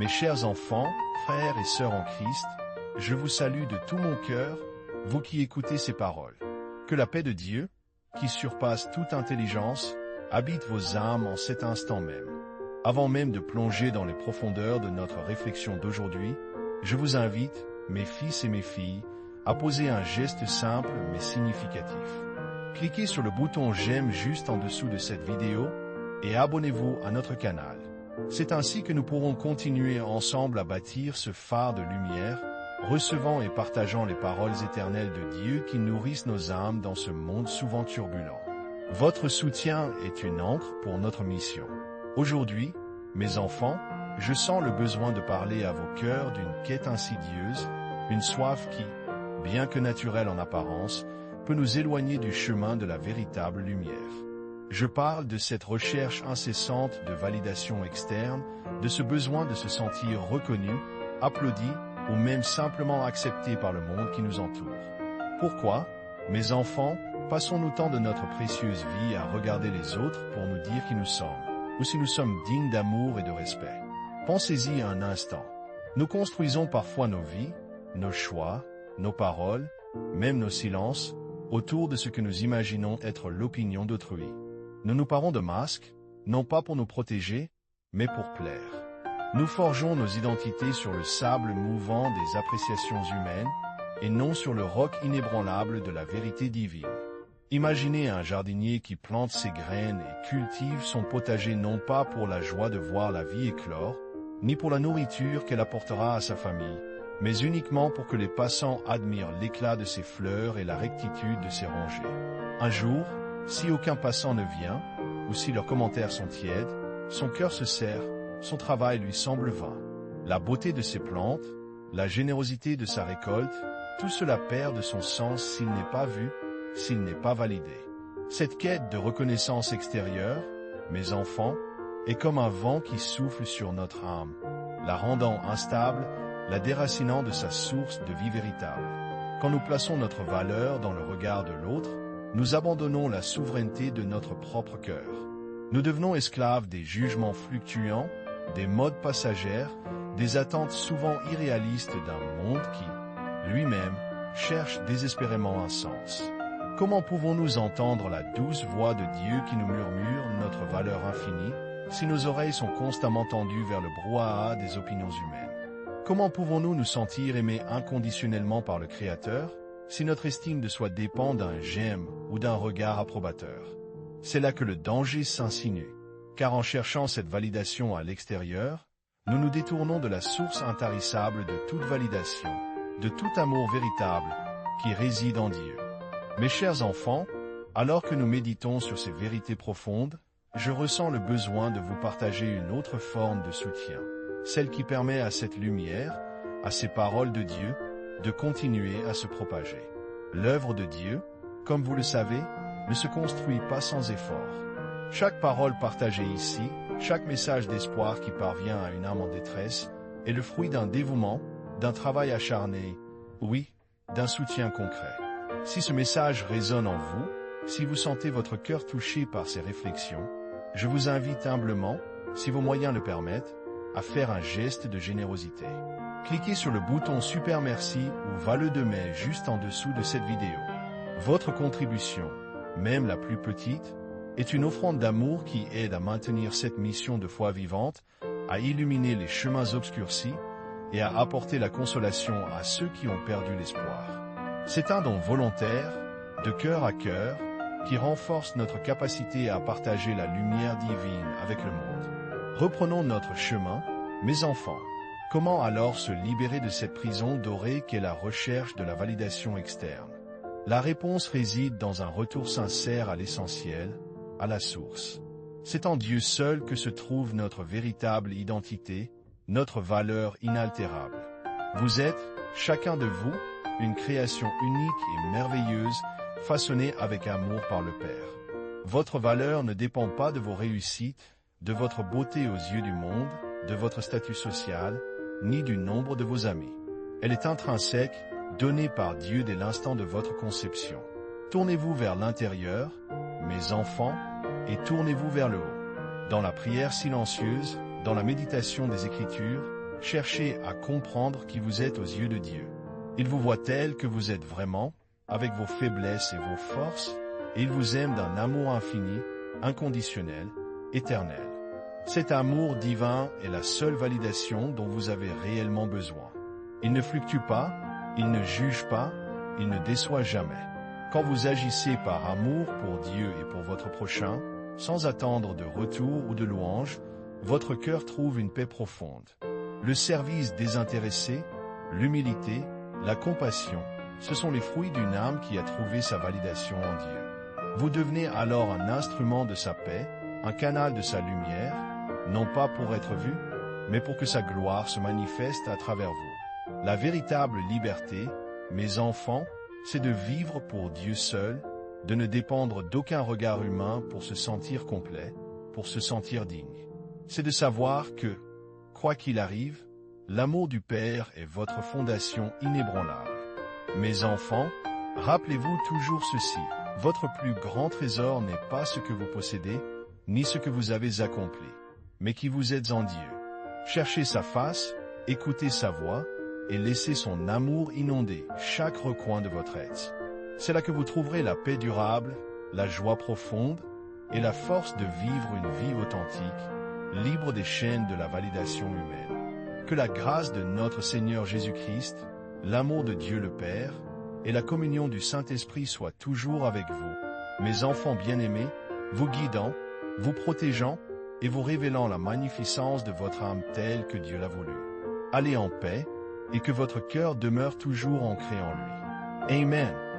Mes chers enfants, frères et sœurs en Christ, je vous salue de tout mon cœur, vous qui écoutez ces paroles. Que la paix de Dieu, qui surpasse toute intelligence, habite vos âmes en cet instant même. Avant même de plonger dans les profondeurs de notre réflexion d'aujourd'hui, je vous invite, mes fils et mes filles, à poser un geste simple mais significatif. Cliquez sur le bouton j'aime juste en dessous de cette vidéo et abonnez-vous à notre canal. C'est ainsi que nous pourrons continuer ensemble à bâtir ce phare de lumière, recevant et partageant les paroles éternelles de Dieu qui nourrissent nos âmes dans ce monde souvent turbulent. Votre soutien est une ancre pour notre mission. Aujourd'hui, mes enfants, je sens le besoin de parler à vos cœurs d'une quête insidieuse, une soif qui, bien que naturelle en apparence, peut nous éloigner du chemin de la véritable lumière. Je parle de cette recherche incessante de validation externe, de ce besoin de se sentir reconnu, applaudi ou même simplement accepté par le monde qui nous entoure. Pourquoi, mes enfants, passons-nous tant de notre précieuse vie à regarder les autres pour nous dire qui nous sommes, ou si nous sommes dignes d'amour et de respect? Pensez-y un instant. Nous construisons parfois nos vies, nos choix, nos paroles, même nos silences, autour de ce que nous imaginons être l'opinion d'autrui. Nous nous parons de masques, non pas pour nous protéger, mais pour plaire. Nous forgeons nos identités sur le sable mouvant des appréciations humaines, et non sur le roc inébranlable de la vérité divine. Imaginez un jardinier qui plante ses graines et cultive son potager non pas pour la joie de voir la vie éclore, ni pour la nourriture qu'elle apportera à sa famille, mais uniquement pour que les passants admirent l'éclat de ses fleurs et la rectitude de ses rangées. Un jour, si aucun passant ne vient, ou si leurs commentaires sont tièdes, son cœur se serre, son travail lui semble vain. La beauté de ses plantes, la générosité de sa récolte, tout cela perd de son sens s'il n'est pas vu, s'il n'est pas validé. Cette quête de reconnaissance extérieure, mes enfants, est comme un vent qui souffle sur notre âme, la rendant instable, la déracinant de sa source de vie véritable. Quand nous plaçons notre valeur dans le regard de l'autre, nous abandonnons la souveraineté de notre propre cœur. Nous devenons esclaves des jugements fluctuants, des modes passagères, des attentes souvent irréalistes d'un monde qui, lui-même, cherche désespérément un sens. Comment pouvons-nous entendre la douce voix de Dieu qui nous murmure notre valeur infinie, si nos oreilles sont constamment tendues vers le brouhaha des opinions humaines? Comment pouvons-nous nous sentir aimés inconditionnellement par le Créateur, si notre estime de soi dépend d'un j'aime ou d'un regard approbateur? C'est là que le danger s'insinue, car en cherchant cette validation à l'extérieur, nous nous détournons de la source intarissable de toute validation, de tout amour véritable qui réside en Dieu. Mes chers enfants, alors que nous méditons sur ces vérités profondes, je ressens le besoin de vous partager une autre forme de soutien, celle qui permet à cette lumière, à ces paroles de Dieu, de continuer à se propager. L'œuvre de Dieu, comme vous le savez, ne se construit pas sans effort. Chaque parole partagée ici, chaque message d'espoir qui parvient à une âme en détresse, est le fruit d'un dévouement, d'un travail acharné, oui, d'un soutien concret. Si ce message résonne en vous, si vous sentez votre cœur touché par ces réflexions, je vous invite humblement, si vos moyens le permettent, à faire un geste de générosité. Cliquez sur le bouton Super Merci ou Vale de mai juste en dessous de cette vidéo. Votre contribution, même la plus petite, est une offrande d'amour qui aide à maintenir cette mission de foi vivante, à illuminer les chemins obscurcis et à apporter la consolation à ceux qui ont perdu l'espoir. C'est un don volontaire, de cœur à cœur, qui renforce notre capacité à partager la lumière divine avec le monde. Reprenons notre chemin, mes enfants. Comment alors se libérer de cette prison dorée qu'est la recherche de la validation externe? La réponse réside dans un retour sincère à l'essentiel, à la source. C'est en Dieu seul que se trouve notre véritable identité, notre valeur inaltérable. Vous êtes, chacun de vous, une création unique et merveilleuse, façonnée avec amour par le Père. Votre valeur ne dépend pas de vos réussites, de votre beauté aux yeux du monde, de votre statut social, ni du nombre de vos amis. Elle est intrinsèque, donnée par Dieu dès l'instant de votre conception. Tournez-vous vers l'intérieur, mes enfants, et tournez-vous vers le haut. Dans la prière silencieuse, dans la méditation des Écritures, Cherchez à comprendre qui vous êtes aux yeux de Dieu. Il vous voit tel que vous êtes vraiment, avec vos faiblesses et vos forces, et il vous aime d'un amour infini, inconditionnel, éternel. Cet amour divin est la seule validation dont vous avez réellement besoin. Il ne fluctue pas, il ne juge pas, il ne déçoit jamais. Quand vous agissez par amour pour Dieu et pour votre prochain, sans attendre de retour ou de louange, votre cœur trouve une paix profonde. Le service désintéressé, l'humilité, la compassion, ce sont les fruits d'une âme qui a trouvé sa validation en Dieu. Vous devenez alors un instrument de sa paix, un canal de sa lumière, non pas pour être vu, mais pour que sa gloire se manifeste à travers vous. La véritable liberté, mes enfants, c'est de vivre pour Dieu seul, de ne dépendre d'aucun regard humain pour se sentir complet, pour se sentir digne. C'est de savoir que, quoi qu'il arrive, l'amour du Père est votre fondation inébranlable. Mes enfants, rappelez-vous toujours ceci, votre plus grand trésor n'est pas ce que vous possédez, ni ce que vous avez accompli, mais qui vous êtes en Dieu. Cherchez sa face, écoutez sa voix, et laissez son amour inonder chaque recoin de votre être. C'est là que vous trouverez la paix durable, la joie profonde, et la force de vivre une vie authentique, libre des chaînes de la validation humaine. Que la grâce de notre Seigneur Jésus-Christ, l'amour de Dieu le Père, et la communion du Saint-Esprit soient toujours avec vous, mes enfants bien-aimés, vous guidant, vous protégeant, et vous révélant la magnificence de votre âme telle que Dieu l'a voulu. Allez en paix, et que votre cœur demeure toujours ancré en lui. Amen.